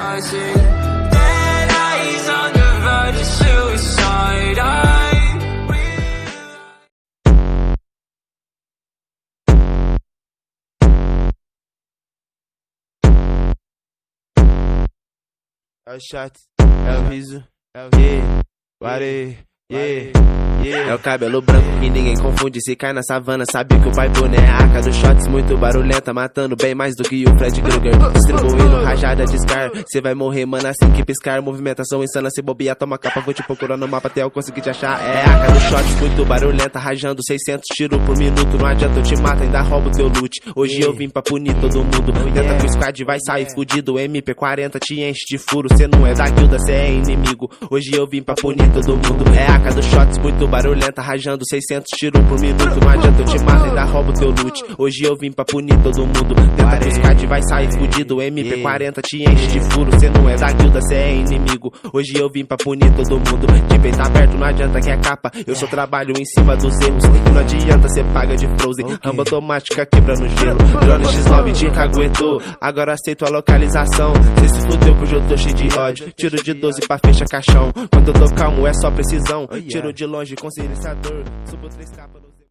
I see dead eyes on the verge of suicide. É o shot, é o riso, é o é o cabelo branco que ninguém confunde. Se cai na savana, sabe que o Baibone é a arca dos shots. Muito barulhenta, matando bem mais do que o Fred Krueger. Distribuindo rajada de Scar. Cê vai morrer, mano, assim que piscar. Movimentação insana, se bobear, toma capa. Vou te procurar no mapa até eu conseguir te achar. É a arca dos shots, muito barulhenta, rajando 600 tiros por minuto. Não adianta, eu te mato, ainda roubo teu loot. Hoje eu vim pra punir todo mundo. Tenta que o squad vai sair fudido. MP40 te enche de furo. Cê não é da guilda, cê é inimigo. Hoje eu vim pra punir todo mundo. É a arca dos shots, muito barulhenta, rajando 600 tiros por minuto. Não adianta, eu te mato, ainda roubo teu loot. Hoje eu vim pra punir todo mundo. Tenta que o squad vai sair fudido. MP40 te enche de furo. Cê não é da guilda, cê é inimigo. Hoje eu vim pra punir todo mundo. De peito aberto, não adianta que é capa. Eu só trabalho em cima dos erros. Não adianta, cê paga de Frozen. Rambo automática quebrando gelo. Drone X9 te caguetou. Agora aceito a localização. Cê se fudeu que hoje eu tô cheio de ódio. Tiro de 12 pra fechar caixão. Quando eu tô calmo é só precisão. Tiro de longe com silenciador. Subo 3 capas.